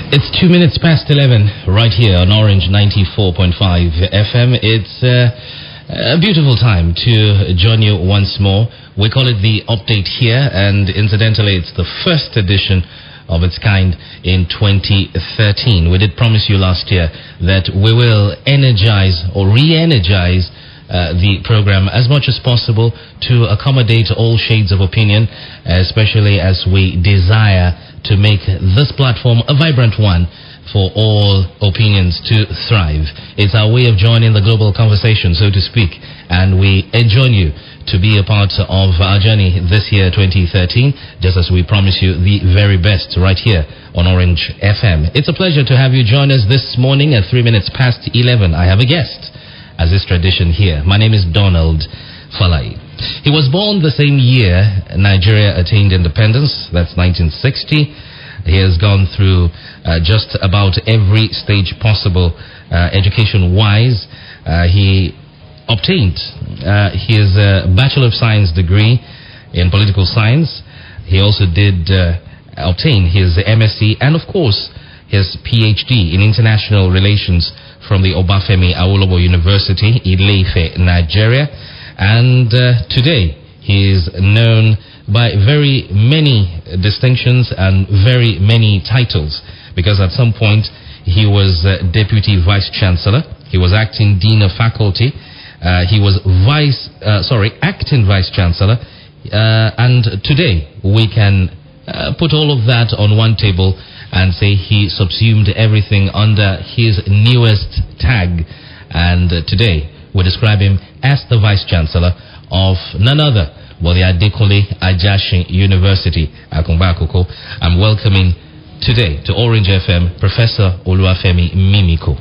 It's 2 minutes past 11 right here on Orange 94.5 FM. It's a beautiful time to join you once more. We call it the update here, and incidentally, it's the first edition of its kind in 2013. We did promise you last year that we will energize or re-energize the program as much as possible to accommodate all shades of opinion, especially as we desire to make this platform a vibrant one for all opinions to thrive. It's our way of joining the global conversation, so to speak, and we enjoin you to be a part of our journey this year, 2013, just as we promise you the very best right here on Orange FM. It's a pleasure to have you join us this morning at 3 minutes past 11. I have a guest, as is tradition here. My name is Donald Falai. He was born the same year Nigeria attained independence, that's 1960. He has gone through just about every stage possible education-wise. He obtained his Bachelor of Science degree in Political Science. He also did obtain his MSc and, of course, his PhD in International Relations from the Obafemi Awolowo University, Ile-Ife, Nigeria. And today he is known by very many distinctions and very many titles, because at some point he was Deputy Vice Chancellor, he was Acting Dean of Faculty, he was Acting Vice Chancellor, and today we can put all of that on one table and say he subsumed everything under his newest tag. And today we describe him as the Vice Chancellor of none other but the Adekunle Ajasin University, Akungba, Akoko. I'm welcoming today to Orange FM Professor Femi Mimiko.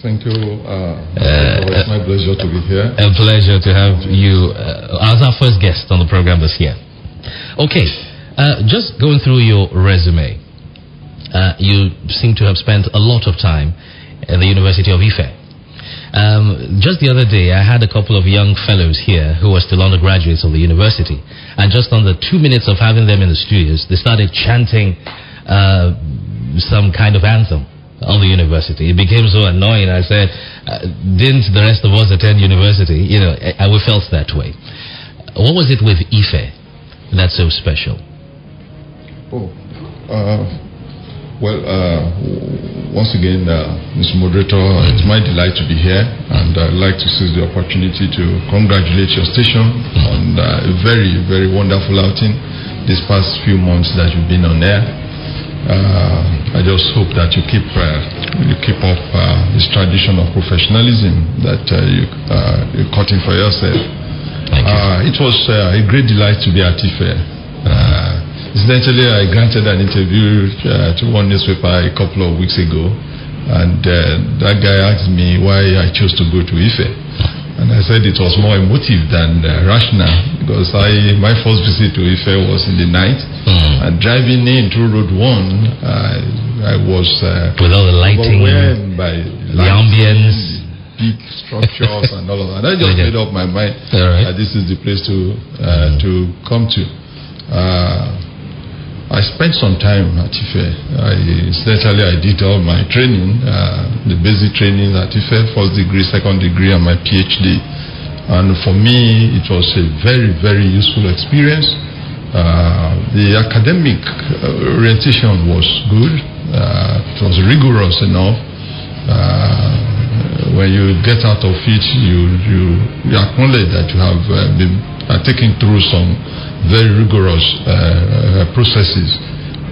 Thank you. It's my pleasure to be here. A pleasure to have you as our first guest on the program this year. Okay, just going through your resume, you seem to have spent a lot of time at the University of Ife. Just the other day, I had a couple of young fellows here who were still undergraduates of the university, and just on the 2 minutes of having them in the studios, they started chanting some kind of anthem on the university. It became so annoying. I said, didn't the rest of us attend university? You know, we felt that way. What was it with Ife that's so special? Once again, Mr. Moderator, it's my delight to be here, and I'd like to seize the opportunity to congratulate your station on a very, very wonderful outing these past few months that you've been on air. I just hope that you keep up this tradition of professionalism that you're cutting for yourself. Thank you. It was a great delight to be at Ife. Incidentally, I granted an interview to one newspaper a couple of weeks ago, and that guy asked me why I chose to go to Ife, and I said it was more emotive than rational, because my first visit to Ife was in the night, and driving in through Road 1, I was with all the lighting, by the ambience, big structures and all of that. I just made up my mind that this is the place to come to. I spent some time at Ife. I did all my training, the basic training at Ife, first degree, second degree, and my PhD. And for me, it was a very, very useful experience. The academic orientation was good. It was rigorous enough. When you get out of it, you acknowledge that you have been taken through some very rigorous processes.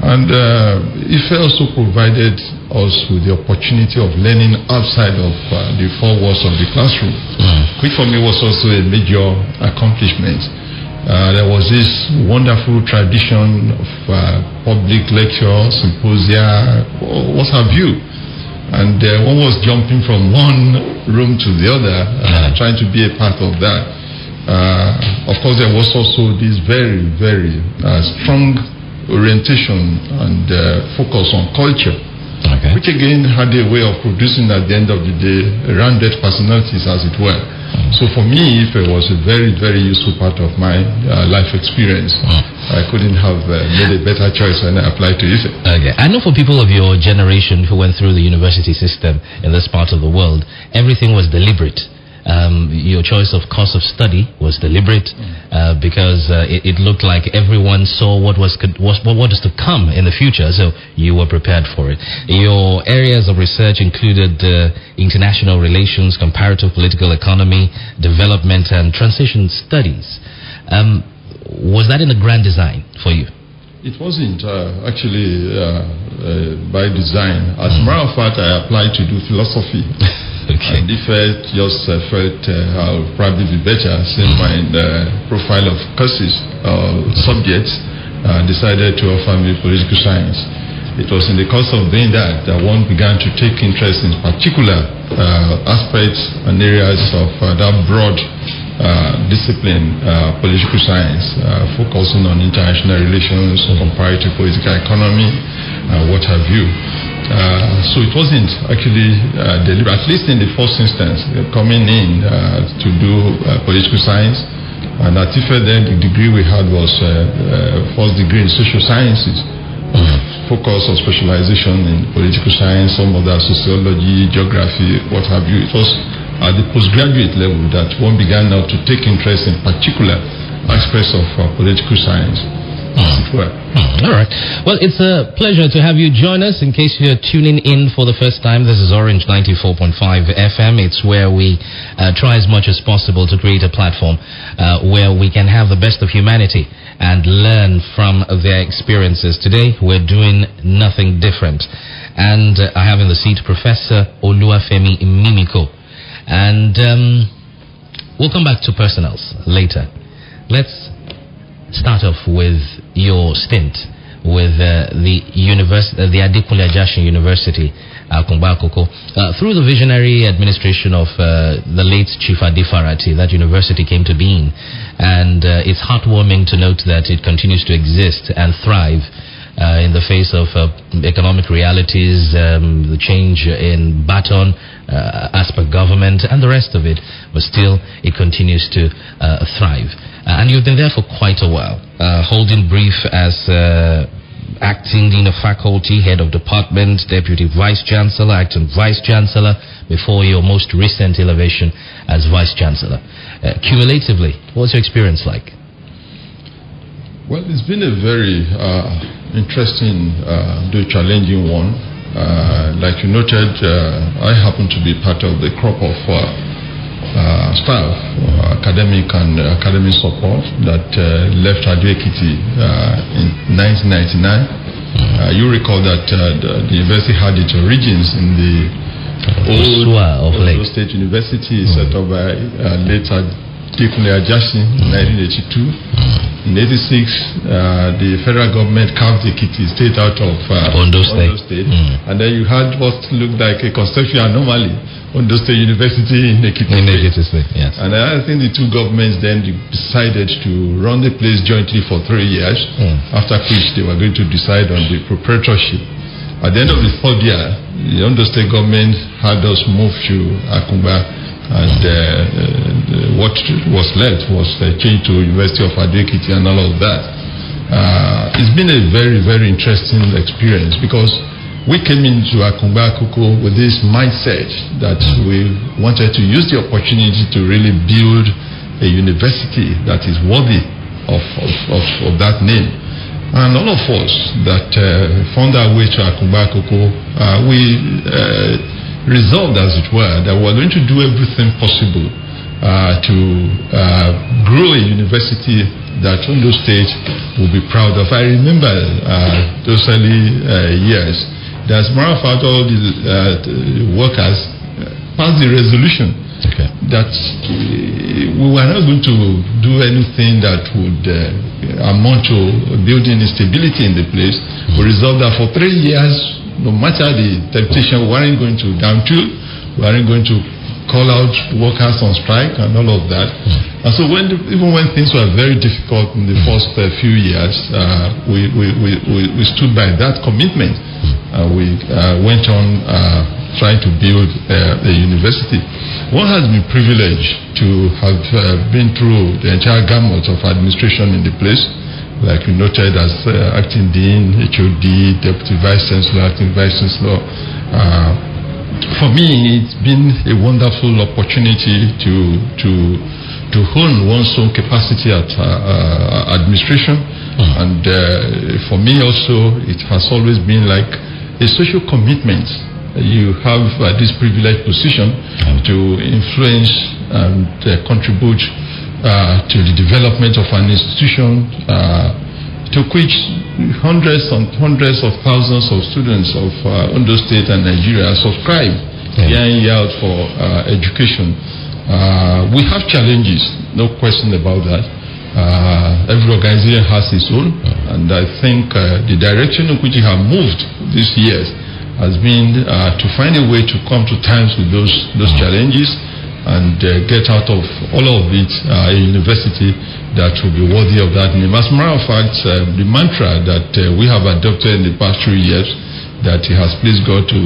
And Ife also provided us with the opportunity of learning outside of the four walls of the classroom, which for me was also a major accomplishment. There was this wonderful tradition of public lecture, symposia, what have you. And one was jumping from one room to the other, trying to be a part of that. Of course, there was also this very, very strong orientation and focus on culture, which again had a way of producing at the end of the day rounded personalities, as it were. So for me, IFE was a very, very useful part of my life experience. I couldn't have made a better choice when I applied to IFE. Okay. I know for people of your generation who went through the university system in this part of the world, everything was deliberate. Your choice of course of study was deliberate because it looked like everyone saw what was to come in the future, so you were prepared for it. Your areas of research included international relations, comparative political economy, development, and transition studies. Was that in the grand design for you? It wasn't actually by design. As a matter of fact, I applied to do philosophy. Okay. And if I just felt I'll probably be better, seeing my profile of courses subjects, decided to offer me political science. It was in the course of doing that one began to take interest in particular aspects and areas of that broad discipline, political science, focusing on international relations, comparative political economy, what have you. So it wasn't actually deliberate, at least in the first instance, coming in to do political science. And at IFE then, the degree we had was first degree in social sciences, focus on specialization in political science, some of that sociology, geography, what have you. It was at the postgraduate level that one began now to take interest in particular aspects of political science. All right. Well, it's a pleasure to have you join us. In case you're tuning in for the first time, this is Orange 94.5 FM. It's where we try as much as possible to create a platform where we can have the best of humanity and learn from their experiences. Today, we're doing nothing different. And I have in the seat Professor Femi Mimiko. And we'll come back to personals later. Let's start off with your stint with the Adekunle Ajasin University, Akungba, Akoko. Through the visionary administration of the late Chief Adefarati, that university came to being, and it's heartwarming to note that it continues to exist and thrive in the face of economic realities, the change in baton as per government and the rest of it, but still it continues to thrive. And you've been there for quite a while, holding brief as acting dean of faculty, head of department, deputy vice chancellor, acting vice chancellor, before your most recent elevation as vice chancellor. Cumulatively, what's your experience like? Well, it's been a very interesting, though challenging one. Like you noted, I happen to be part of the crop of staff, academic and academic support that left Ado-Ekiti in 1999. You recall that the university had its origins in the old Ondo State University, set up by late Adekunle Ajasin in 1982. In 86, the federal government carved Ekiti State out of Ondo State. And then you had what looked like a conceptual anomaly, Ondo State University in Ekiti State. Yes. And I think the two governments then decided to run the place jointly for 3 years, after which they were going to decide on the proprietorship. At the end of the third year, the Ondo State government had us move to Akungba, and what was left was changed to University of Ado-Ekiti and all of that. It's been a very, very interesting experience because we came into Akungba, Akoko with this mindset that we wanted to use the opportunity to really build a university that is worthy of that name. And all of us that found our way to Akungba, Akoko, we resolved, as it were, that we're going to do everything possible to grow a university that Ondo State will be proud of. I remember those early years. As a matter of fact, all the workers passed the resolution that we were not going to do anything that would amount to building instability in the place. We resolved that for 3 years, no matter the temptation, we weren't going to down tool, we weren't going to call out workers on strike and all of that. And so even when things were very difficult in the first few years, we stood by that commitment. We went on trying to build a university. One has been privileged to have been through the entire gamut of administration in the place, like you noted, as acting dean, HOD, deputy vice chancellor, acting vice chancellor. For me, it's been a wonderful opportunity to hone one's own capacity at administration. And for me also, it has always been like a social commitment. You have this privileged position to influence and contribute to the development of an institution to which hundreds and hundreds of thousands of students of Ondo State and Nigeria subscribe year in, year out for education. We have challenges, no question about that. Every organization has its own, and I think the direction in which we have moved these years has been to find a way to come to terms with those challenges and get out of all of it a university that will be worthy of that name. As a matter of fact, the mantra that we have adopted in the past 3 years, that it has pleased God to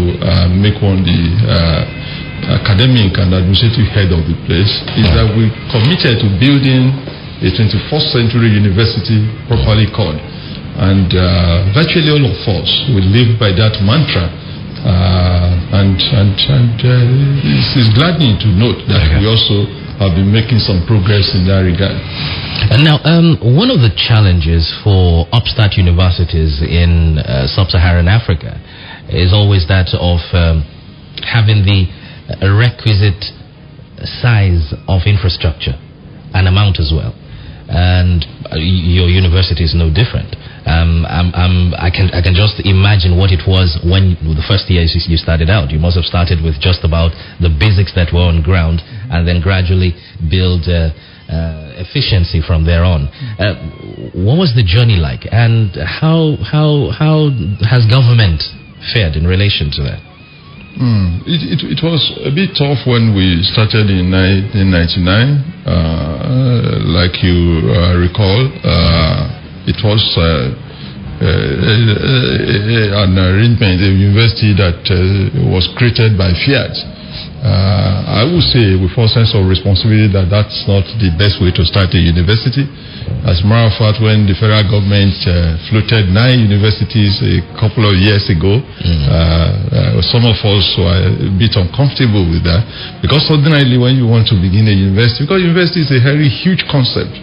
make one the academic and administrative head of the place, is that we committed to building a 21st century university properly called. And virtually all of us will live by that mantra. It's gladdening to note that we also have been making some progress in that regard. And now, one of the challenges for upstart universities in sub-Saharan Africa is always that of having the requisite size of infrastructure and amount as well. And your university is no different. I can just imagine what it was when the first year you started out. You must have started with just about the basics that were on ground, and then gradually build efficiency from there on. What was the journey like, and how has government fared in relation to that? It was a bit tough when we started in 1999. Like you recall, it was an arrangement, a university that was created by fiat. I would say with a sense of responsibility that that's not the best way to start a university. As a matter of fact, when the federal government floated 9 universities a couple of years ago, some of us were a bit uncomfortable with that, because ordinarily when you want to begin a university, because university is a very huge concept,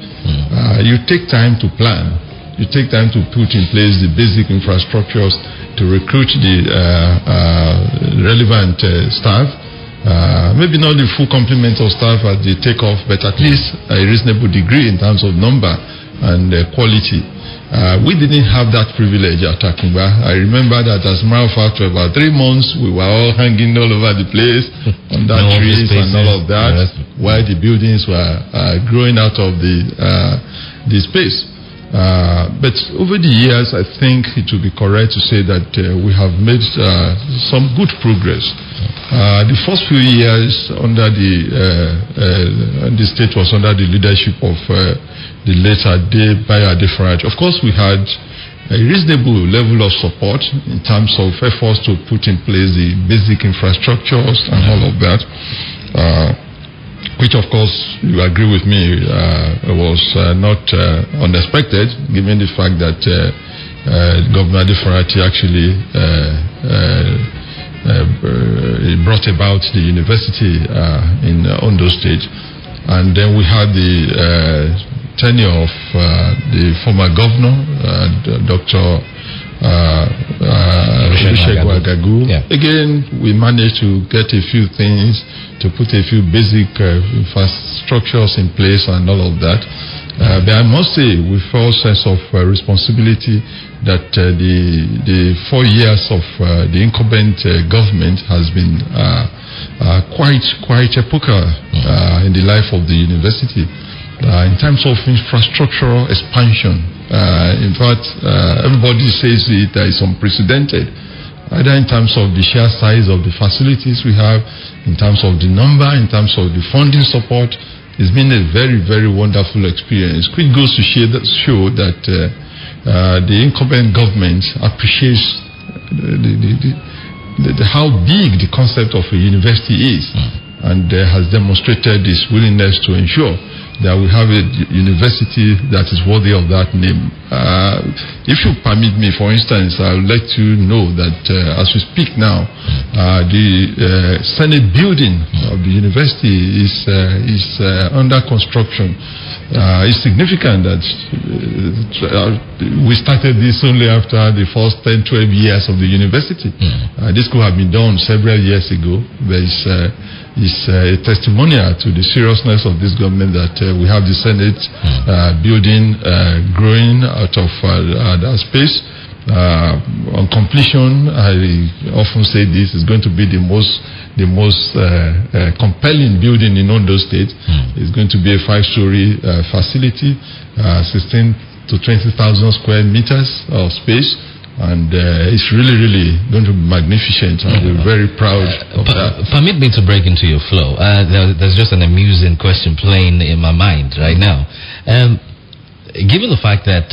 you take time to plan, you take time to put in place the basic infrastructures, to recruit the relevant staff. Maybe not the full complement of staff at the takeoff, but at least a reasonable degree in terms of number and quality. We didn't have that privilege at Akungba. I remember that, as a matter of fact, for about 3 months we were all hanging all over the place under trees and all of that, while the buildings were growing out of the space. But over the years, I think it would be correct to say that we have made some good progress. The first few years under the state was under the leadership of the late Adekunle. Of course, we had a reasonable level of support in terms of efforts to put in place the basic infrastructures and all of that, which of course you agree with me was not unexpected, given the fact that Governor Adekunle actually brought about the university in Ondo State. And then we had the tenure of the former governor, Dr. Agagu. Again, we managed to get a few things, to put a few basic infrastructures in place and all of that. But I must say, with a sense of responsibility, that the 4 years of the incumbent government has been quite epochal in the life of the university. In terms of infrastructural expansion, in fact, everybody says it is unprecedented, either in terms of the sheer size of the facilities we have, in terms of the number, in terms of the funding support. It's been a very, very wonderful experience, which goes to show that the incumbent government appreciates how big the concept of a university is, and has demonstrated its willingness to ensure that we have a university that is worthy of that name. If you permit me, for instance, I would like to know that as we speak now, the Senate building of the university is under construction. It's significant that we started this only after the first 10-12 years of the university. This could have been done several years ago, but it's a testimonial to the seriousness of this government that we have the Senate building growing out of that space. On completion, I often say this is going to be the most compelling building in Ondo State. It's going to be a 5-story facility, 16 to 20,000 square meters of space. And it's really going to be magnificent, and we're very proud of that. Permit me to break into your flow. There's just an amusing question playing in my mind right now. Given the fact that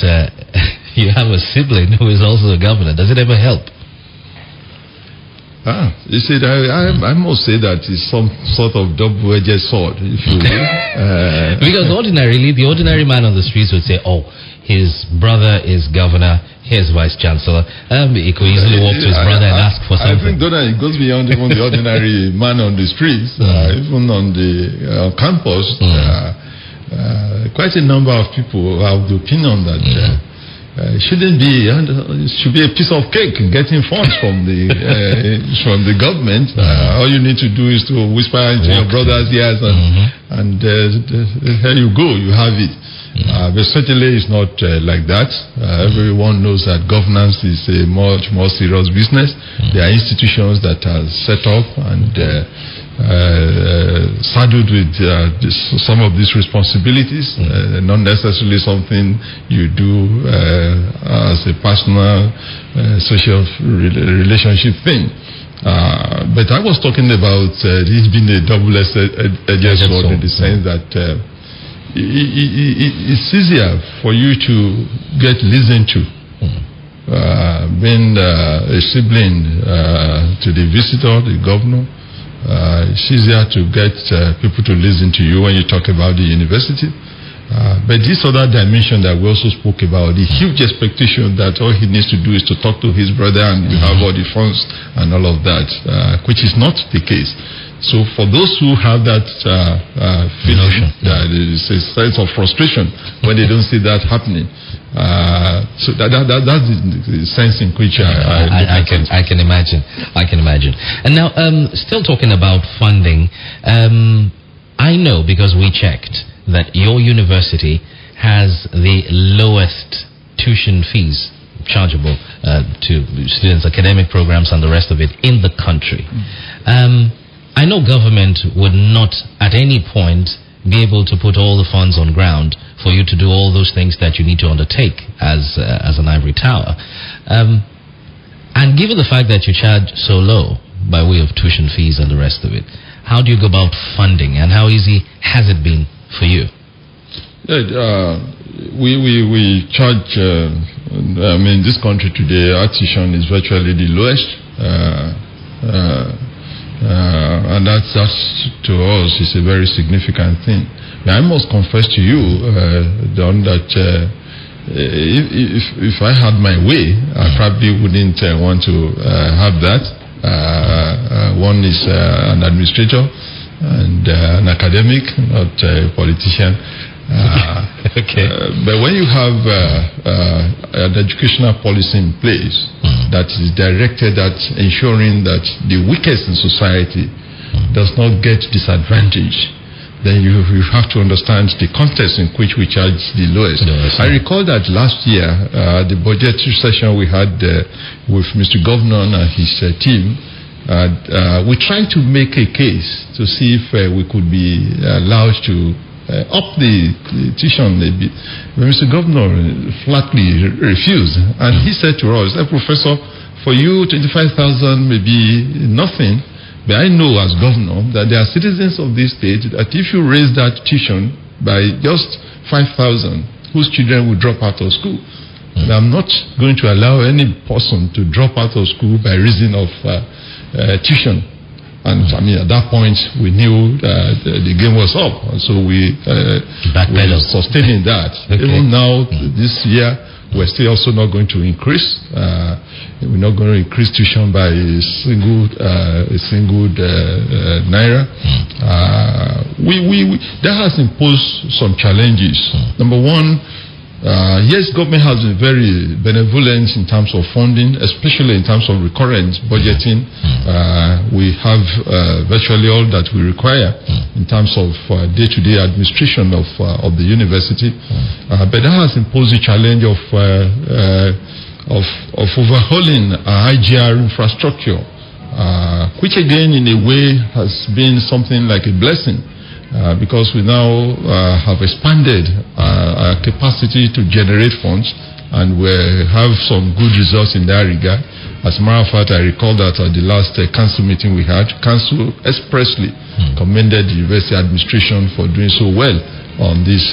you have a sibling who is also a governor, does it ever help? You see, I must say that it's some sort of double-edged sword, if you will. Because ordinarily, the ordinary man on the streets would say, oh, his brother is governor, here's vice chancellor. He could easily walk to his brother and ask for something. I think it goes beyond even the ordinary man on the streets, even on the campus. Quite a number of people have the opinion that it should be a piece of cake getting funds from the government. All you need to do is to whisper into your brother's ears, and here you go, you have it. But certainly it's not like that. Everyone knows that governance is a much more serious business. There are institutions that are set up and saddled with some of these responsibilities, not necessarily something you do as a personal social relationship thing. But I was talking about this being a double-edged sword in the sense that it's easier for you to get listened to. Being a sibling to the visitor, the governor, it's easier to get people to listen to you when you talk about the university. But this other dimension that we also spoke about, the huge expectation that all he needs to do is to talk to his brother and you have all the funds and all of that, which is not the case. So for those who have that feeling, there's a sense of frustration when they don't see that happening. So that's the sense in which I can imagine. And now, still talking about funding, I know because we checked that your university has the lowest tuition fees chargeable to students, academic programs and the rest of it in the country. I know government would not at any point be able to put all the funds on ground for you to do all those things that you need to undertake as an ivory tower. And given the fact that you charge so low by way of tuition fees and the rest of it, how do you go about funding, and how easy has it been for you? We charge, this country today, our tuition is virtually the lowest. And that's to us is a very significant thing. Now, I must confess to you, Don, that if I had my way, I probably wouldn't want to have that. One is an administrator and an academic, not a politician. But when you have an educational policy in place that is directed at ensuring that the weakest in society does not get disadvantaged, then you have to understand the context in which we charge the lowest. I recall that last year, the budgetary session we had with Mr. Governor and his team, we tried to make a case to see if we could be allowed to up the tuition a bit. But Mr. Governor flatly refused, and he said to us, Professor, for you 25,000 may be nothing, but I know as governor that there are citizens of this state that if you raise that tuition by just 5,000, whose children will drop out of school. And I'm not going to allow any person to drop out of school by reason of tuition. And I mean, at that point, we knew the game was up, and so we were sustaining that. Okay. Even now, this year, we're still also not going to increase. We're not going to increase tuition by a single naira. That has imposed some challenges. Number one, yes, government has been very benevolent in terms of funding, especially in terms of recurrent budgeting. We have virtually all that we require in terms of day-to-day administration of the university. But that has imposed the challenge of overhauling IGR infrastructure, which again, in a way, has been something like a blessing. Because we now have expanded our capacity to generate funds, and we have some good results in that regard. As a matter of fact, I recall that at the last council meeting we had, council expressly commended the university administration for doing so well on this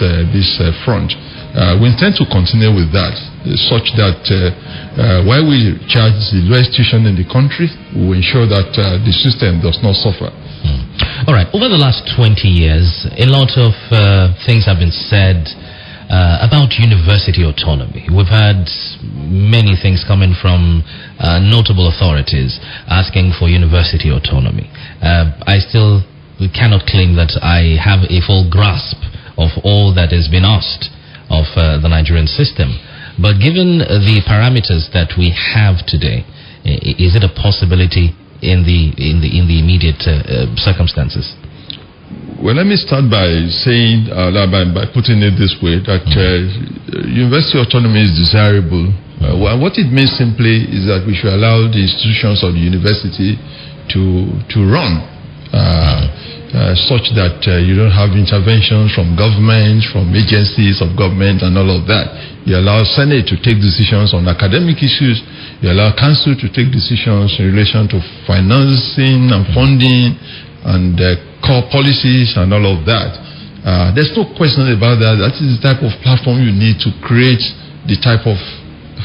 front. We intend to continue with that, such that while we charge the lowest tuition in the country, we will ensure that the system does not suffer. All right. Over the last 20 years, a lot of things have been said about university autonomy. We've had many things coming from notable authorities asking for university autonomy. I still cannot claim that I have a full grasp of all that has been asked of the Nigerian system. But given the parameters that we have today, is it a possibility in the immediate circumstances? Well, let me start by saying, by putting it this way, that university autonomy is desirable. What it means simply is that we should allow the institutions of the university to run, such that you don't have interventions from government, from agencies of government, and all of that. You allow Senate to take decisions on academic issues. You allow Council to take decisions in relation to financing and funding and core policies and all of that. There's no question about that. That is the type of platform you need to create the type of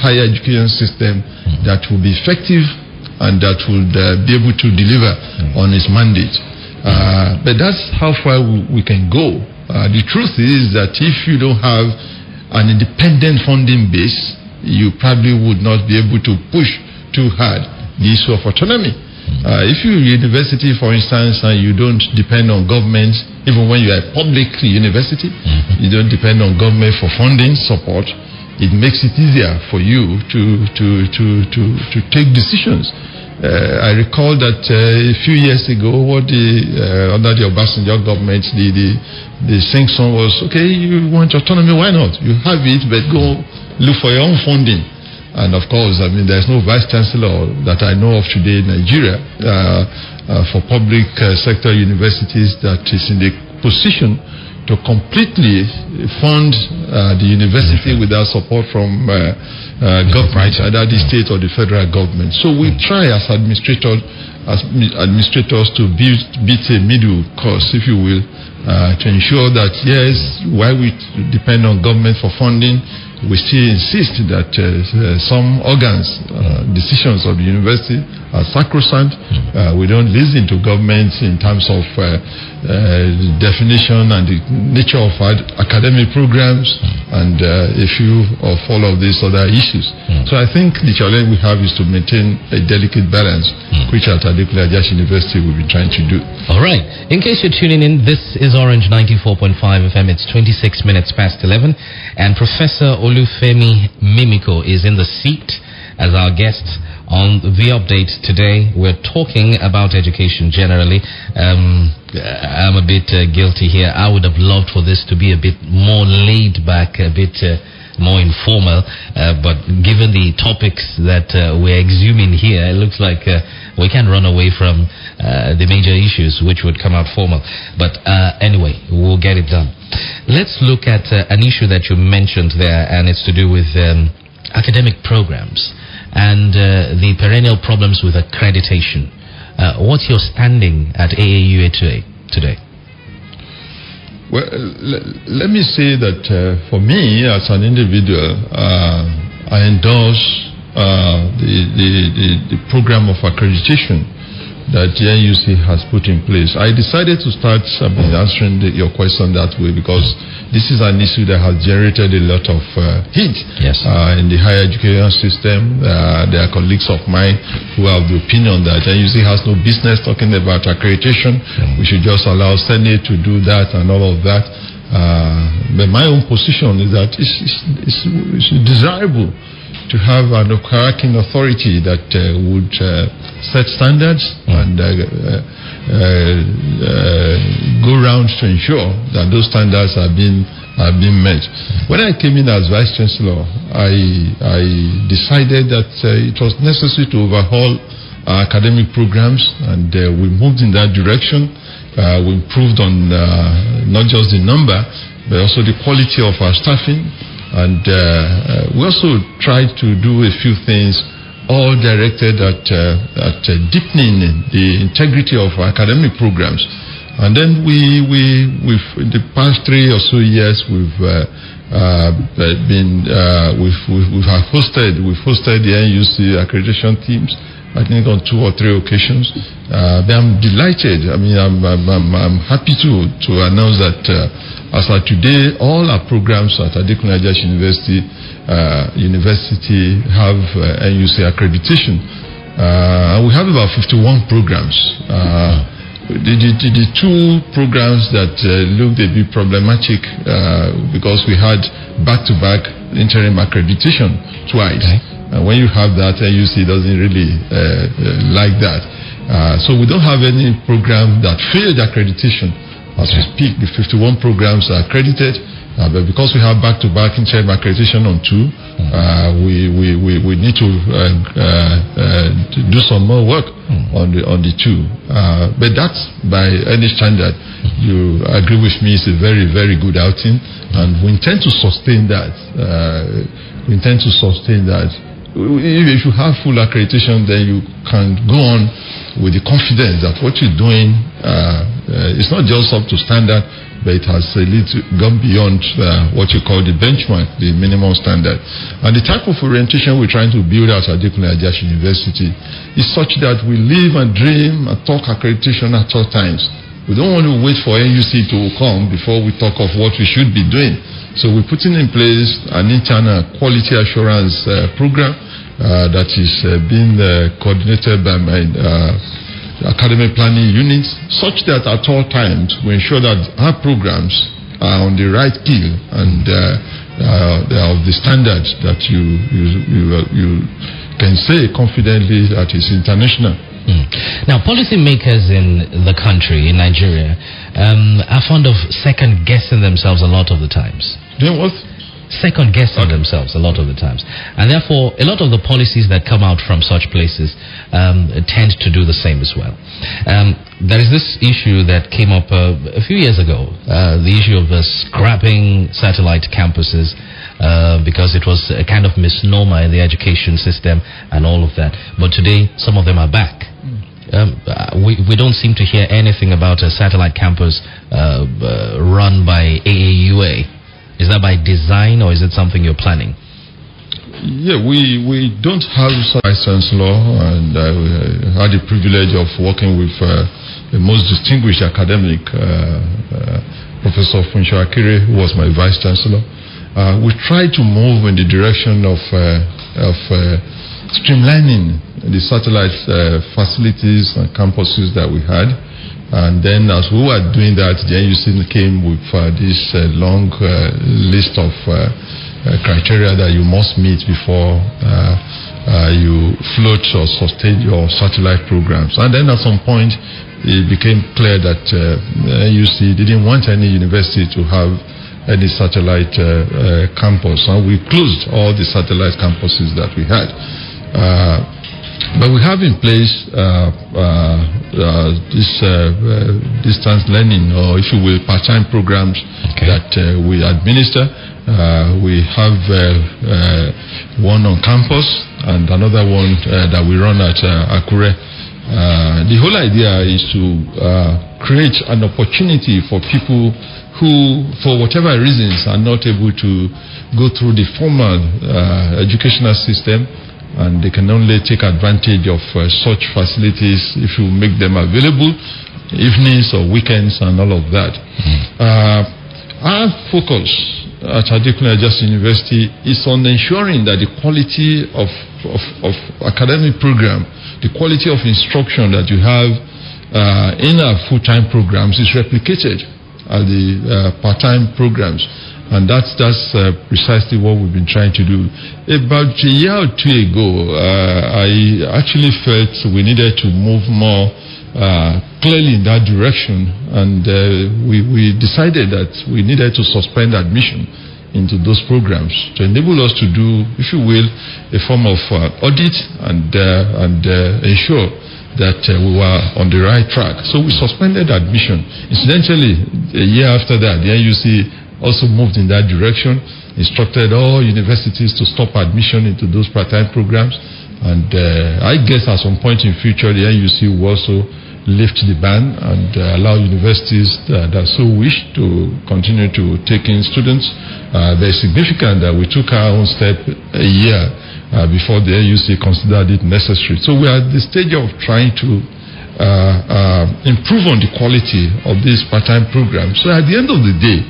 higher education system that will be effective and that would be able to deliver on its mandate. But that's how far we can go. The truth is that if you don't have an independent funding base, you probably would not be able to push too hard the issue of autonomy. If you're a university, for instance, and you don't depend on government, even when you are a public university, you don't depend on government for funding support, it makes it easier for you to take decisions. I recall that a few years ago, under the Obasanjo government, the sing song was, okay, you want autonomy, why not? You have it, but go look for your own funding. And of course, I mean, there's no vice chancellor that I know of today in Nigeria for public sector universities that is in the position to completely fund the university without support from government, either the state or the federal government. So we try as administrators to beat a middle course, if you will, to ensure that, yes, while we depend on government for funding, we still insist that some organs, decisions of the university are sacrosanct. We don't listen to government in terms of definition and the nature of academic programs and a few of all of these other issues. So I think the challenge we have is to maintain a delicate balance, which at Adekunle Ajasin University we've been trying to do. All right. In case you're tuning in, this is Orange 94.5 FM. It's 26 minutes past 11, and Professor Femi Mimiko is in the seat as our guest on the update today. We're talking about education generally. I'm a bit guilty here. I would have loved for this to be a bit more laid back, a bit more informal, but given the topics that we're exhuming here, it looks like we can run away from the major issues which would come out formal. But anyway, we'll get it done. Let's look at an issue that you mentioned there, and it's to do with academic programs and the perennial problems with accreditation. What's your standing at AAUA today? Well, let me say that for me as an individual, I endorse the program of accreditation that the NUC has put in place. I decided to start answering your question that way because this is an issue that has generated a lot of heat in the higher education system. There are colleagues of mine who have the opinion that NUC has no business talking about accreditation. We should just allow Senate to do that and all of that. But my own position is that it's desirable to have an overarching authority that would set standards and go around to ensure that those standards are being met. When I came in as Vice Chancellor, I decided that it was necessary to overhaul our academic programs, and we moved in that direction. We improved on not just the number, but also the quality of our staffing. And we also tried to do a few things, all directed at deepening the integrity of our academic programs. And then we've in the past 3 or so years, we've hosted the NUC accreditation teams, I think on 2 or 3 occasions. I'm delighted. I mean, I'm happy to announce that as of today, all our programs at Adekunle Ajasin University have NUC accreditation. We have about 51 programs. The 2 programs that looked a bit problematic because we had back-to-back interim accreditation twice. And when you have that, NUC doesn't really like that. So we don't have any program that failed accreditation. As we speak, the 51 programs are accredited, but because we have back-to-back interim accreditation on 2, we need to do some more work on the 2. But that's, by any standard, you agree with me, it's a very, very good outing, and we intend to sustain that. If you have full accreditation, then you can go on with the confidence that what you're doing is not just up to standard, but it has a little gone beyond what you call the benchmark, the minimum standard. And the type of orientation we're trying to build out at Adekunle Ajasin University is such that we live and dream and talk accreditation at all times. We don't want to wait for NUC to come before we talk of what we should be doing. So we're putting in place an internal quality assurance program that is being coordinated by my academic planning units, such that at all times we ensure that our programs are on the right keel and they are of the standards that you can say confidently that is international. Now, policymakers in the country, in Nigeria, are fond of second-guessing themselves a lot of the times. Doing what? Second-guessing themselves a lot of the times. And therefore, a lot of the policies that come out from such places tend to do the same as well. There is this issue that came up a few years ago, the issue of scrapping satellite campuses, because it was a kind of misnomer in the education system and all of that. But today, some of them are back. We don't seem to hear anything about a satellite campus run by AAUA. Is that by design, or is it something you're planning? Yeah, we don't have a Vice Chancellor, and I had the privilege of working with the most distinguished academic, Professor Akure, who was my Vice Chancellor. We tried to move in the direction of streamlining the satellite facilities and campuses that we had. And then as we were doing that, the NUC came with this long list of criteria that you must meet before you float or sustain your satellite programs. And then at some point, it became clear that NUC didn't want any university to have any satellite campus. And we closed all the satellite campuses that we had. But we have in place this distance learning, or if you will, part-time programs that we administer. We have one on campus and another one that we run at Akure. The whole idea is to create an opportunity for people who, for whatever reasons, are not able to go through the formal educational system. and they can only take advantage of such facilities if you make them available, evenings or weekends and all of that. Our focus at Adekunle Ajasin University is on ensuring that the quality of academic program, the quality of instruction that you have in our full-time programs is replicated at the part-time programs. And that's precisely what we've been trying to do. About a year or two ago, I actually felt we needed to move more clearly in that direction, and we decided that we needed to suspend admission into those programs to enable us to do, if you will, a form of audit and ensure that we were on the right track. So we suspended admission. Incidentally, a year after that, the NUC also moved in that direction, instructed all universities to stop admission into those part-time programs. And I guess at some point in future, the NUC will also lift the ban and allow universities that so wish to continue to take in students. Very significant that we took our own step a year before the NUC considered it necessary. So we are at the stage of trying to improve on the quality of these part-time programs. So at the end of the day,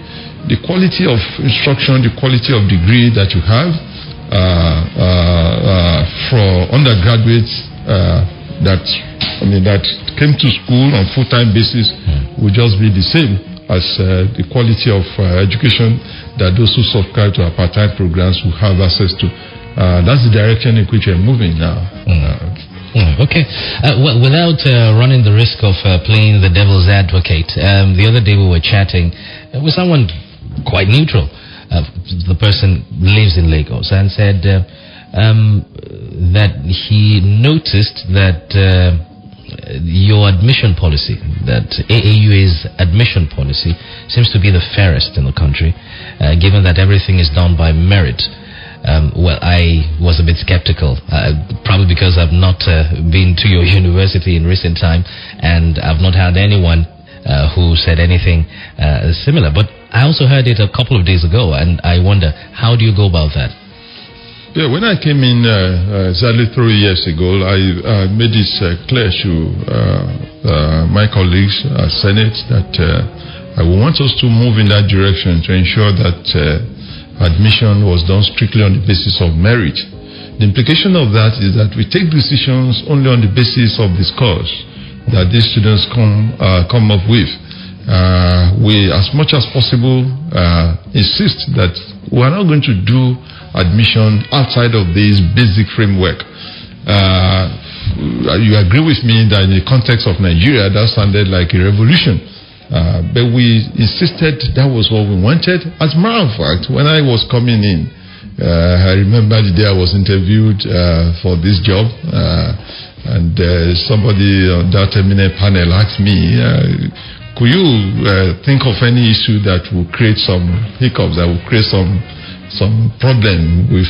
the quality of instruction, the quality of degree that you have for undergraduates that came to school on full-time basis will just be the same as the quality of education that those who subscribe to our part-time programs will have access to. That's the direction in which we're moving now. Okay. Well, without running the risk of playing the devil's advocate, the other day we were chatting with someone quite neutral. The person lives in Lagos and said that he noticed that your admission policy, that AAUA's admission policy, seems to be the fairest in the country, given that everything is done by merit. Well, I was a bit skeptical, probably because I've not been to your university in recent time, and I've not had anyone who said anything similar. But I also heard it a couple of days ago, and I wonder, how do you go about that? Yeah, when I came in exactly 3 years ago, I made this clear to my colleagues at Senate that I want us to move in that direction to ensure that admission was done strictly on the basis of merit. The implication of that is that we take decisions only on the basis of the scores that these students come up with. We, as much as possible, insist that we are not going to do admission outside of this basic framework. You agree with me that in the context of Nigeria, that sounded like a revolution. But we insisted that was what we wanted. As a matter of fact, when I was coming in, I remember the day I was interviewed for this job, and somebody on that eminent panel asked me, could you think of any issue that will create some hiccups, that will create some problem with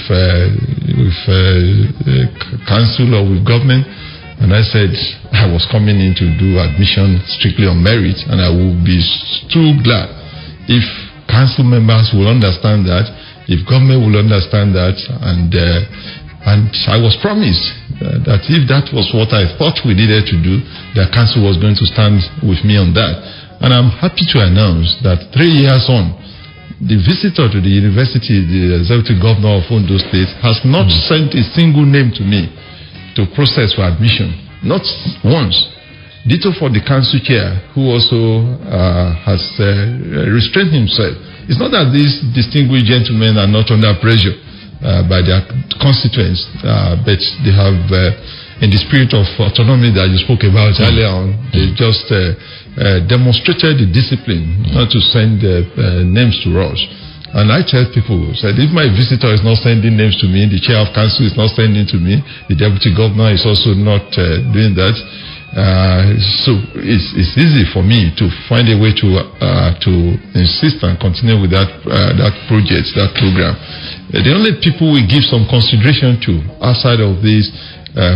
council or with government? And I said I was coming in to do admission strictly on merit, and I would be too glad if council members will understand that, if government will understand that, and I was promised that if that was what I thought we needed to do, the council was going to stand with me on that. And I'm happy to announce that 3 years on, the visitor to the university, the executive governor of Ondo State, has not sent a single name to me to process for admission. Not once. Ditto for the council chair, who also has restrained himself. It's not that these distinguished gentlemen are not under pressure by their constituents, but they have, in the spirit of autonomy that you spoke about earlier on, they just demonstrated the discipline not to send names to us. And I tell people, said, if my visitor is not sending names to me, the chair of council is not sending to me, the deputy governor is also not doing that. So it's easy for me to find a way to insist and continue with that project, that program. The only people we give some consideration to outside of this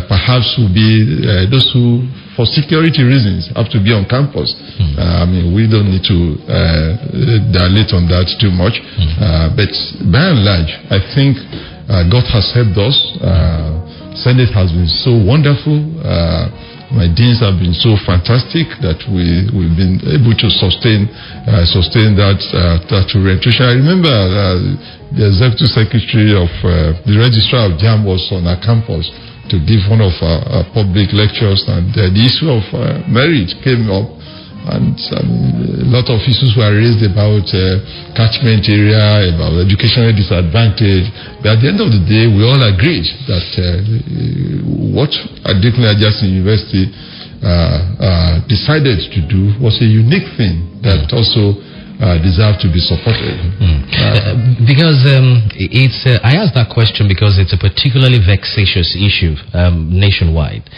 perhaps will be those who, for security reasons, have to be on campus. I mean, we don't need to dilate on that too much. But by and large, I think God has helped us. Senate has been so wonderful. My deans have been so fantastic that we've been able to sustain that orientation. I remember the executive secretary of the registrar of JAM was on our campus to give one of our public lectures, and the issue of merit came up. And a lot of issues were raised about catchment area, about educational disadvantage. But at the end of the day, we all agreed that what Adekunle Ajasin University decided to do was a unique thing that also deserved to be supported. Because I asked that question because it's a particularly vexatious issue nationwide.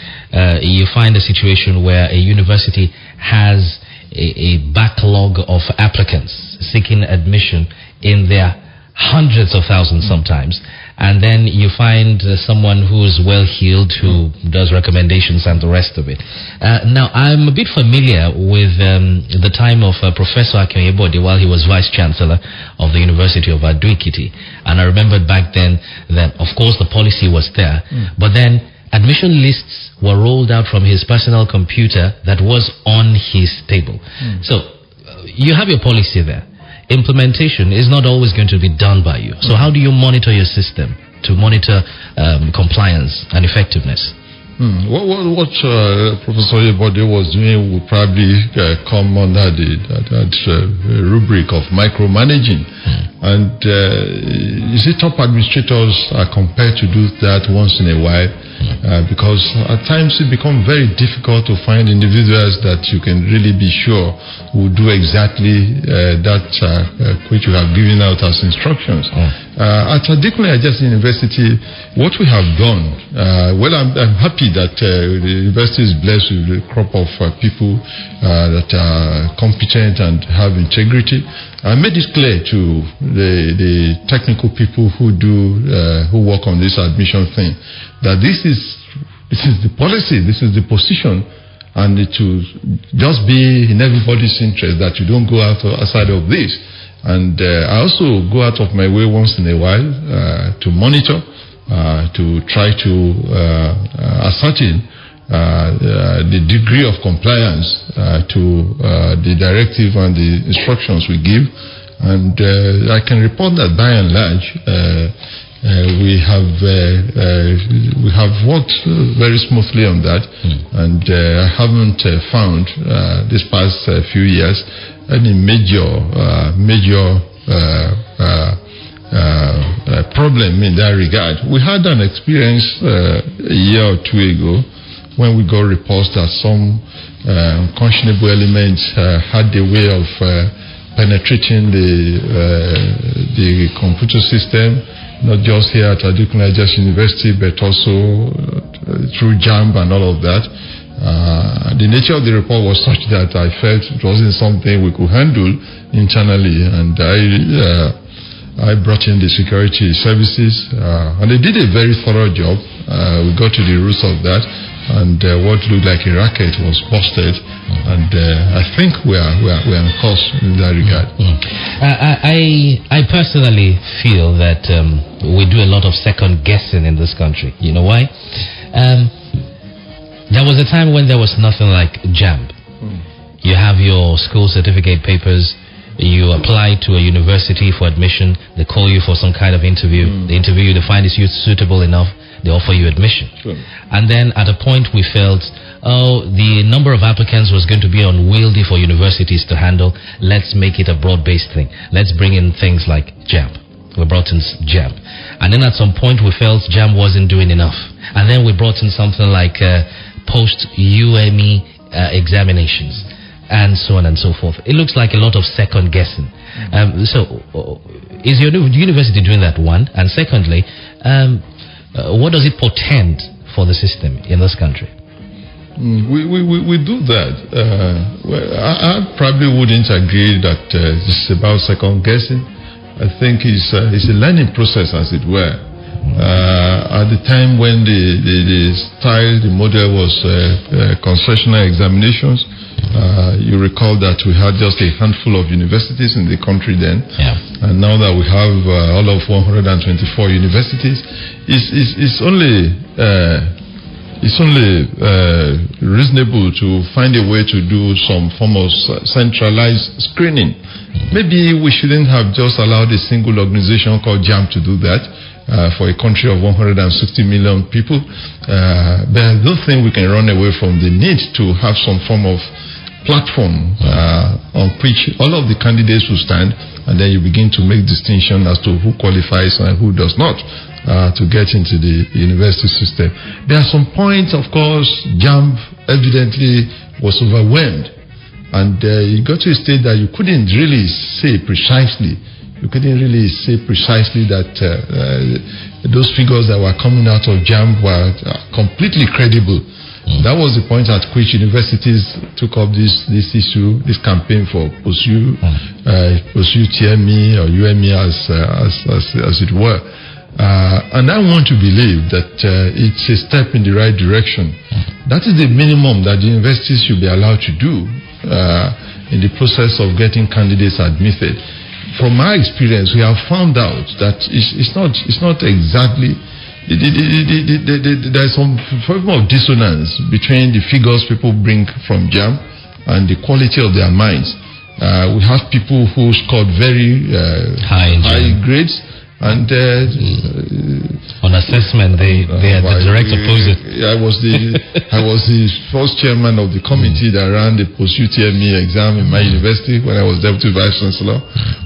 You find a situation where a university has a backlog of applicants seeking admission in their hundreds of thousands sometimes, and then you find someone who's well-heeled, who does recommendations and the rest of it. Now, I'm a bit familiar with the time of Professor Akungba while he was Vice-Chancellor of the University of Ado-Ekiti, and I remembered back then that, of course, the policy was there, but then admission lists were rolled out from his personal computer that was on his table. So, you have your policy there. Implementation is not always going to be done by you. So how do you monitor your system to monitor compliance and effectiveness? What Professor Oyebode was doing would probably come under that rubric of micromanaging. And you see, top administrators are compelled to do that once in a while because at times it becomes very difficult to find individuals that you can really be sure will do exactly that which you have given out as instructions. At Adekunle Ajasin University, what we have done, well, I'm happy that the university is blessed with a crop of people that are competent and have integrity. I made it clear to the technical people who work on this admission thing that this is the policy, this is the position, and it will just be in everybody's interest that you don't go outside of this. And I also go out of my way once in a while to monitor, to try to ascertain the degree of compliance to the directive and the instructions we give. And I can report that by and large we have worked very smoothly on that, and I haven't found this past few years any major problem in that regard. We had an experience a year or two ago when we got reports that some unconscionable elements had the way of penetrating the computer system, not just here at Adekunle Ajasin University, but also through JAMB and all of that. The nature of the report was such that I felt it wasn't something we could handle internally, and I brought in the security services, and they did a very thorough job. We got to the roots of that, and what looked like a racket was busted, and I think we are on course in that regard. I personally feel that we do a lot of second guessing in this country. You know why? There was a time when there was nothing like JAMB. You have your school certificate papers, you apply to a university for admission, they call you for some kind of interview, they interview you, they find you suitable enough, they offer you admission. And then at a point we felt, the number of applicants was going to be unwieldy for universities to handle, let's make it a broad-based thing. Let's bring in things like JAMB. We brought in JAMB. And then at some point we felt JAMB wasn't doing enough. And then we brought in something like post-UME examinations, and so on and so forth. It looks like a lot of second guessing. So is your university doing that, one? And secondly, what does it portend for the system in this country? We do that. Well, I probably wouldn't agree that this is about second guessing. I think it's a learning process, as it were. At the time when the model was concessional examinations, you recall that we had just a handful of universities in the country then, and now that we have all of 124 universities, it's only reasonable to find a way to do some form of centralized screening. Maybe we shouldn't have just allowed a single organization called JAMB to do that for a country of 160 million people. But I don't think we can run away from the need to have some form of platform on which all of the candidates will stand, and then you begin to make distinction as to who qualifies and who does not to get into the university system. There are some points, of course, JAMB evidently was overwhelmed, and you got to a state that you couldn't really say precisely that those figures that were coming out of JAMB were completely credible. That was the point at which universities took up this issue, this campaign for pursue TME or UME as it were. And I want to believe that it's a step in the right direction. That is the minimum that the universities should be allowed to do in the process of getting candidates admitted. From my experience, we have found out that it's not exactly. There's some form of dissonance between the figures people bring from JAMB and the quality of their minds. We have people who scored very high grades, and on assessment they are the direct opposite. I was the first chairman of the committee that ran the post-UTME exam in my university when I was deputy vice chancellor.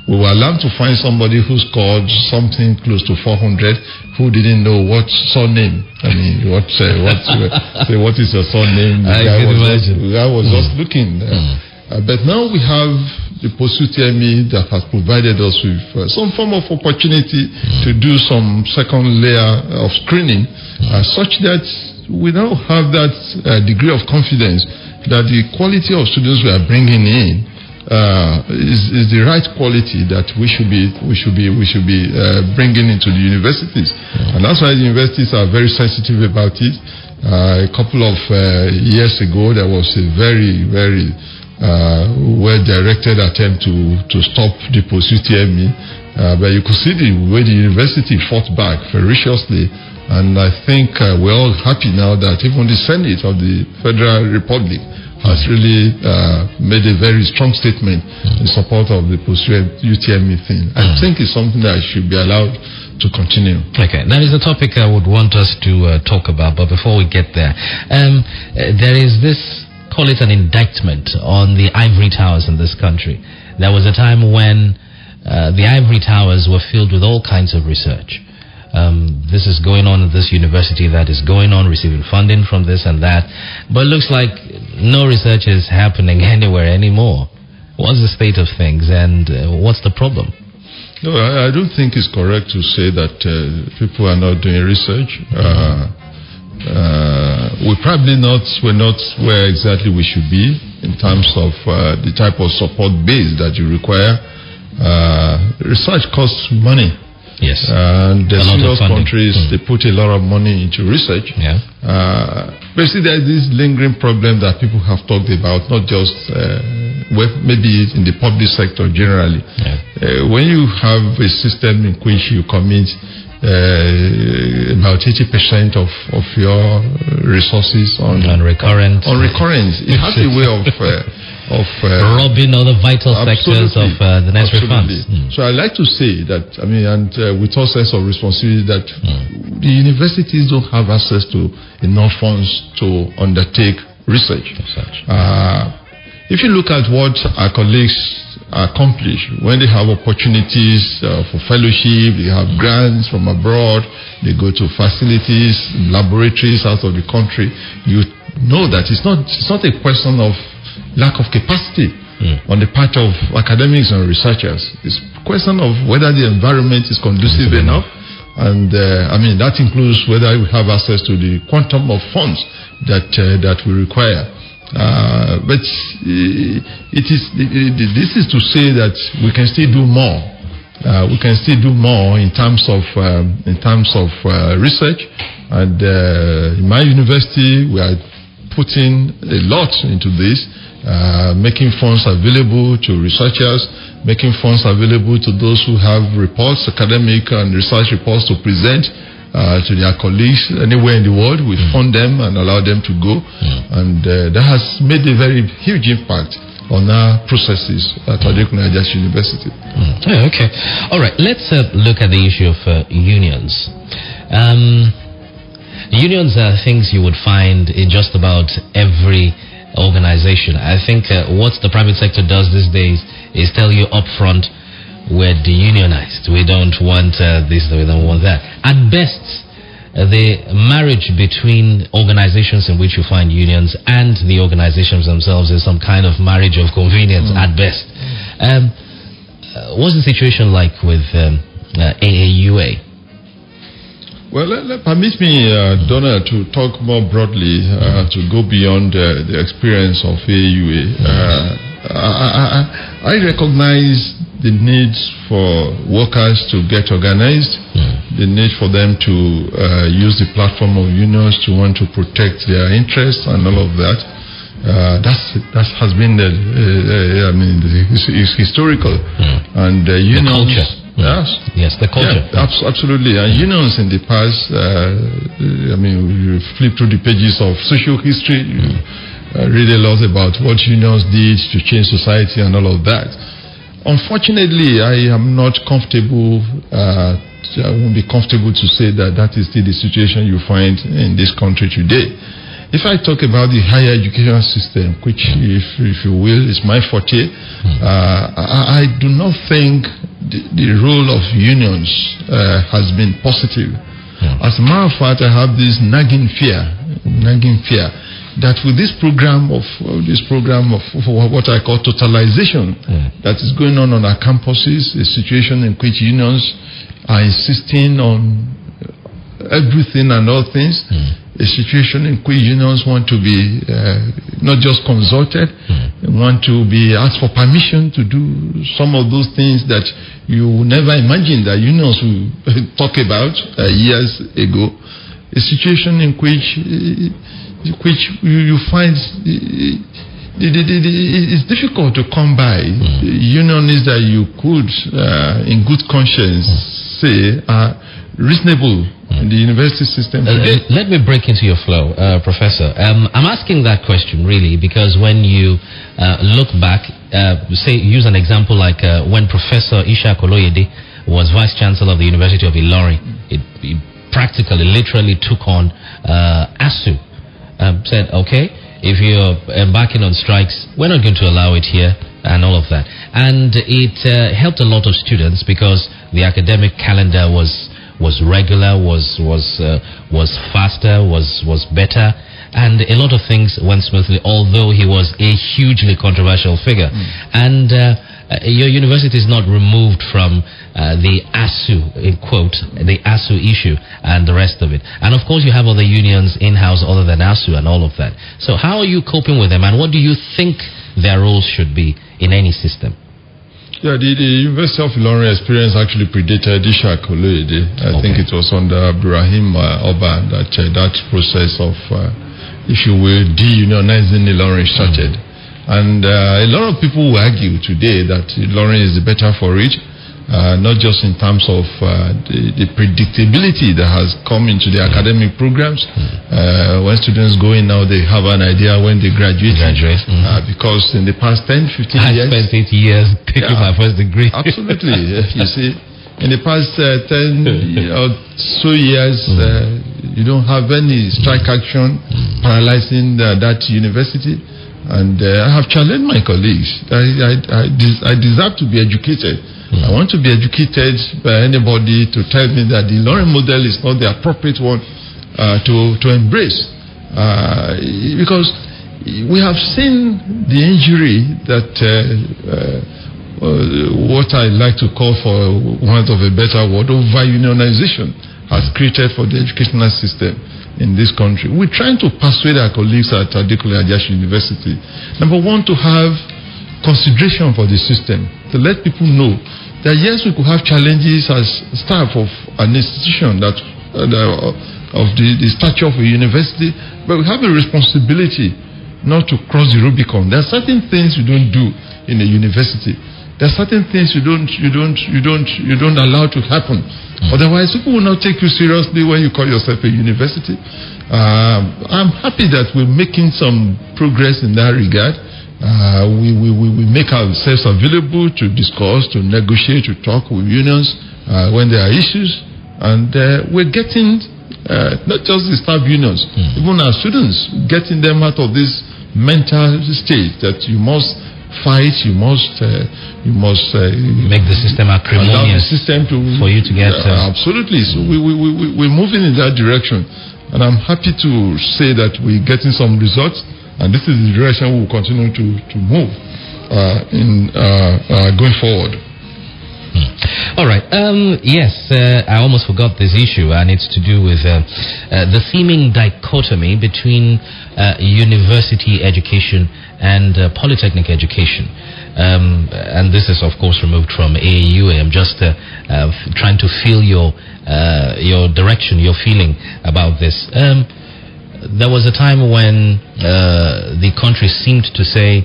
We were allowed to find somebody who scored something close to 400 who didn't know what surname. I mean, what is your surname? The guy was just looking. But now we have the post-UTME that has provided us with some form of opportunity to do some second layer of screening, such that we now have that degree of confidence that the quality of students we are bringing in is the right quality that we should be bringing into the universities, and that's why the universities are very sensitive about it. A couple of years ago, there was a very well-directed attempt to stop the post-UTME, but you could see the way the university fought back ferociously, and I think we're all happy now that even the Senate of the Federal Republic has really made a very strong statement in support of the post-UTME thing. I think it's something that should be allowed to continue. Okay, that is a topic I would want us to talk about, but before we get there, there is this, call it an indictment on the ivory towers in this country. There was a time when the ivory towers were filled with all kinds of research. This is going on at this university, that is going on, receiving funding from this and that, but it looks like no research is happening anywhere anymore. What's the state of things, and what's the problem? No, I don't think it's correct to say that people are not doing research. We're not where exactly we should be in terms of the type of support base that you require. Research costs money. Yes. And the serious countries, they put a lot of money into research. Yeah. Basically, there's this lingering problem that people have talked about, not just maybe in the public sector generally. Yeah. When you have a system in which you commit about 80% of your resources on recurrence, it has a way of robbing other vital sectors of the necessary funds. So I like to say that, and with all sense of responsibility, that the universities don't have access to enough funds to undertake research. If you look at what our colleagues accomplish when they have opportunities for fellowship, they have grants from abroad, they go to facilities, laboratories out of the country, you know that it's not a question of lack of capacity on the part of academics and researchers. It's a question of whether the environment is conducive enough, and that includes whether we have access to the quantum of funds that we require. But this is to say that we can still do more. We can still do more in terms of research, and in my university we are putting a lot into this. Making funds available to researchers, making funds available to those who have reports, academic and research reports to present, to their colleagues anywhere in the world. We fund them and allow them to go. And that has made a very huge impact on our processes at Adekunle Ajasin University. Okay. All right. Let's look at the issue of unions. Unions are things you would find in just about every organization. I think what the private sector does these days is tell you up front, we're deunionized. We don't want this, we don't want that. At best, the marriage between organizations in which you find unions and the organizations themselves is some kind of marriage of convenience at best. What's the situation like with AAUA? Well, permit me, Donald, to talk more broadly, to go beyond the experience of AAUA. I recognize the need for workers to get organized, the need for them to use the platform of unions to want to protect their interests and all of that. That has been, it's historical. And unions... The culture. Yes, the culture. Yeah, absolutely. And unions in the past, you flip through the pages of social history, you read a lot about what unions did to change society and all of that. Unfortunately, I am not comfortable, I won't be comfortable to say that that is still the situation you find in this country today. If I talk about the higher education system, which, if you will, is my forte, I do not think the role of unions has been positive. As a matter of fact, I have this nagging fear that with this program of what I call totalization that is going on our campuses, a situation in which unions are insisting on everything and all things, a situation in which unions want to be not just consulted, want to be asked for permission to do some of those things that you never imagined that unions will talk about years ago. A situation in which you find it's difficult to come by. Unions that you could, in good conscience, say are reasonable in the university system today. Let me break into your flow, Professor. I'm asking that question really because when you look back, use an example like when Professor Isha Koloyede was Vice Chancellor of the University of Ilorin, he practically, literally took on ASU. Said, okay, if you're embarking on strikes, we're not going to allow it here and all of that. And it helped a lot of students because the academic calendar was regular, was faster, was better, and a lot of things went smoothly, although he was a hugely controversial figure. And your university is not removed from the ASU, in quote, the ASU issue and the rest of it. And of course you have other unions in-house other than ASU and all of that. So how are you coping with them, and what do you think their roles should be in any system? Yeah, the University of Ilorin experience actually predated Isha Koloyede. I think it was under Abdurrahim Oba that that process of, if you will, de-unionizing Ilorin started. And a lot of people will argue today that Ilorin is the better for it, not just in terms of the predictability that has come into the academic programs. When students go in now, they have an idea when they graduate. Because in the past 10, 15 years... I spent 8 years taking my first degree. Absolutely. You see, in the past 10 or so years, you don't have any strike action paralyzing that university. And I have challenged my colleagues. I deserve to be educated. I want to be educated by anybody to tell me that the Ilorin model is not the appropriate one to embrace. Because we have seen the injury that what I like to call, for want of a better word, over-unionization has created for the educational system in this country. We're trying to persuade our colleagues at Adekunle Ajasin University, number one, to have consideration for the system, to let people know that yes, we could have challenges as staff of an institution that of the stature of a university, but we have a responsibility not to cross the Rubicon. There are certain things we don't do in a university. There are certain things you don't allow to happen. Otherwise, people will not take you seriously when you call yourself a university. I'm happy that we're making some progress in that regard. We make ourselves available to discuss, to negotiate, to talk with unions when there are issues, and we're getting not just the staff unions, even our students, getting them out of this mental state that you must fight, you must make the system acrimonious for you to get absolutely. So we're moving in that direction, and I'm happy to say that we're getting some results. And this is the direction we will continue to move going forward. All right. Yes, I almost forgot this issue, and it's to do with the seeming dichotomy between university education and polytechnic education. And this is, of course, removed from AAUA. I'm just trying to feel your direction, your feeling about this. There was a time when the country seemed to say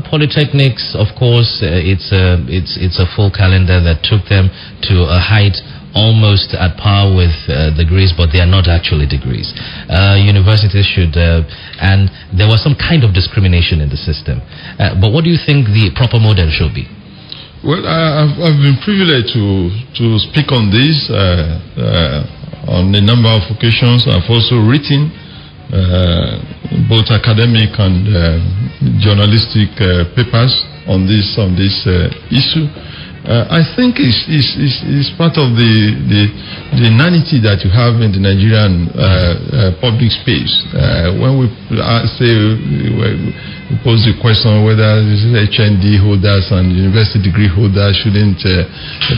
polytechnics, of course, it's a full calendar that took them to a height almost at par with degrees, but they are not actually degrees. Universities should, and there was some kind of discrimination in the system. But what do you think the proper model should be? Well, I've been privileged to speak on this on a number of occasions. I've also written both academic and journalistic papers on this issue. I think it's part of the inanity that you have in the Nigerian public space. When we pose the question whether HND holders and university degree holders shouldn't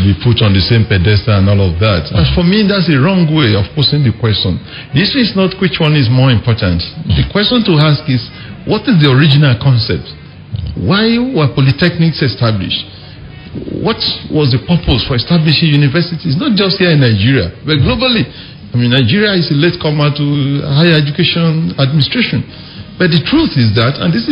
be put on the same pedestal and all of that. As for me, that's a wrong way of posing the question. The issue is not which one is more important. The question to ask is, what is the original concept? Why were polytechnics established? What was the purpose for establishing universities, not just here in Nigeria, but globally? I mean, Nigeria is a latecomer to higher education administration. But the truth is that, and this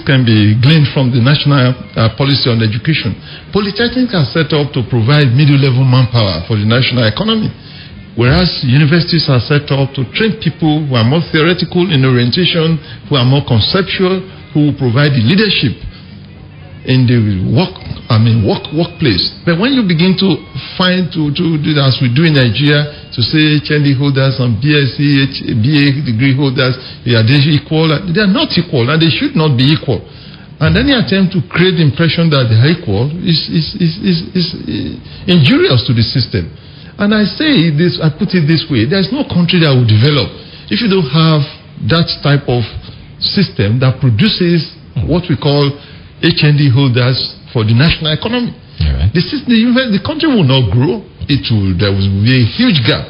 can be gleaned from the national policy on education, polytechnics are set up to provide middle-level manpower for the national economy, whereas universities are set up to train people who are more theoretical in orientation, who are more conceptual, who will provide the leadership in the workplace. But when you begin to do as we do in Nigeria, to say HND holders and BSc, BA degree holders, are they equal? They are not equal, and they should not be equal. And any attempt to create the impression that they are equal is injurious to the system. And I say this, I put it this way: there is no country that will develop if you don't have that type of system that produces what we call HND holders for the national economy. Right. The country will not grow. There will be a huge gap.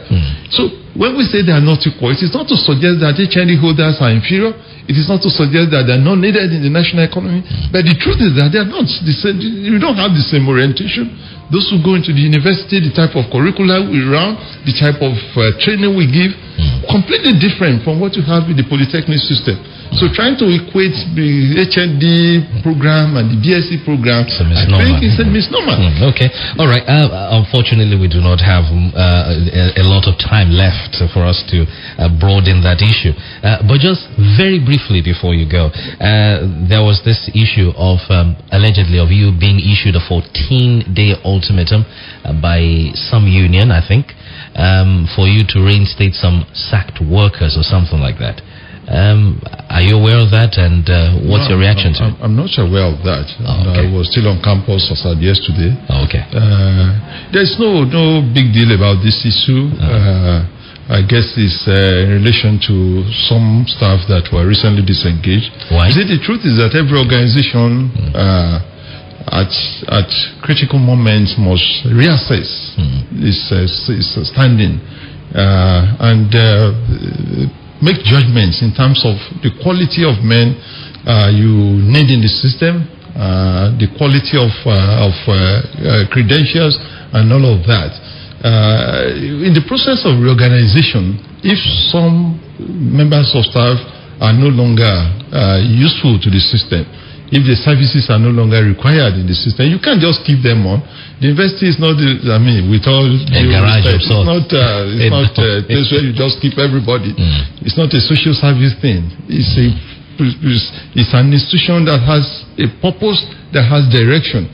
So when we say they are not equal, it is not to suggest that HND holders are inferior. It is not to suggest that they are not needed in the national economy. But the truth is that they are not the same. We don't have the same orientation. Those who go into the university, the type of curricula we run, the type of training we give, completely different from what you have in the polytechnic system. So trying to equate the HND program and the BSc program, I think it's a misnomer. Okay. All right. Unfortunately, we do not have a lot of time left for us to broaden that issue. But just very briefly before you go, there was this issue of allegedly of you being issued a 14-day ultimatum by some union, I think, for you to reinstate some sacked workers or something like that. Are you aware of that, and what's your reaction to it? I'm not aware of that. Okay. I was still on campus as of yesterday. Okay. There's no big deal about this issue. I guess it's in relation to some staff that were recently disengaged. Why? You see, the truth is that every organization at critical moments must reassess its standing and make judgments in terms of the quality of men you need in the system, the quality of credentials, and all of that. In the process of reorganization, if some members of staff are no longer useful to the system, if the services are no longer required in the system, you can't just keep them on. The university is not, with all a garage of sorts. It's not a place where you just keep everybody. It's not a social service thing. It's an institution that has a purpose, that has direction.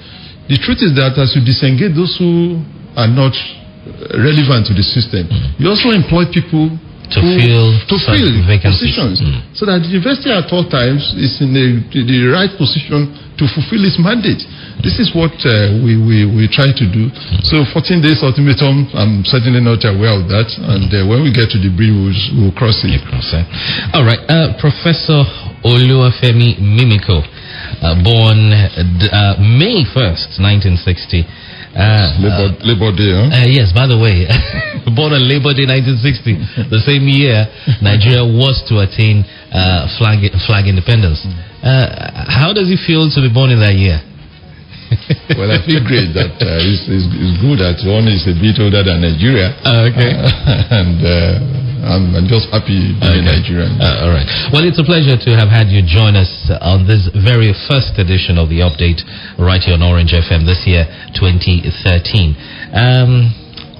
The truth is that as you disengage those who are not relevant to the system, you also employ people to fill positions, so that the university at all times is in the right position to fulfill its mandate. This is what we try to do. So 14 days ultimatum, I'm certainly not aware of that, and when we get to the brief, we'll cross it. All right, Professor Femi Mimiko, born May 1st, 1960. Labor Day, huh? Yes, by the way, born on Labor Day 1960, the same year Nigeria was to attain flag independence. How does it feel to be born in that year? Well, I feel great that it's good that one is a bit older than Nigeria. Okay. I'm just happy being Nigerian. All right. Well, it's a pleasure to have had you join us on this very first edition of the update right here on Orange FM this year, 2013.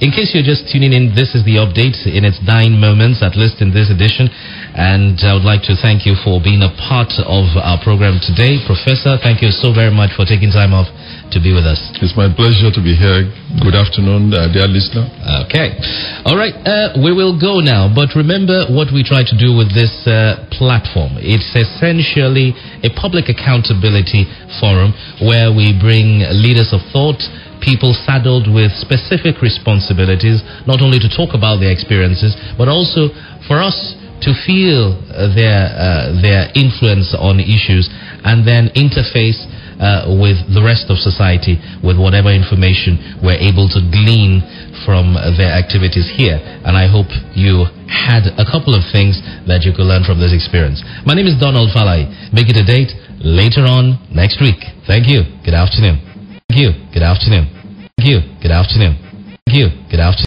In case you're just tuning in, this is the update in its dying moments, at least in this edition. And I would like to thank you for being a part of our program today. Professor, thank you so very much for taking time off to be with us. It's my pleasure to be here. Good afternoon, dear listener. Okay. All right. We will go now. But remember what we try to do with this platform. It's essentially a public accountability forum where we bring leaders of thought, people saddled with specific responsibilities, not only to talk about their experiences, but also for us to feel their influence on issues and then interface with the rest of society with whatever information we're able to glean from their activities here. And I hope you had a couple of things that you could learn from this experience. My name is Donald Falai. Make it a date later on next week. Thank you. Good afternoon. Thank you. Good afternoon. Thank you. Good afternoon. Thank you. Good afternoon.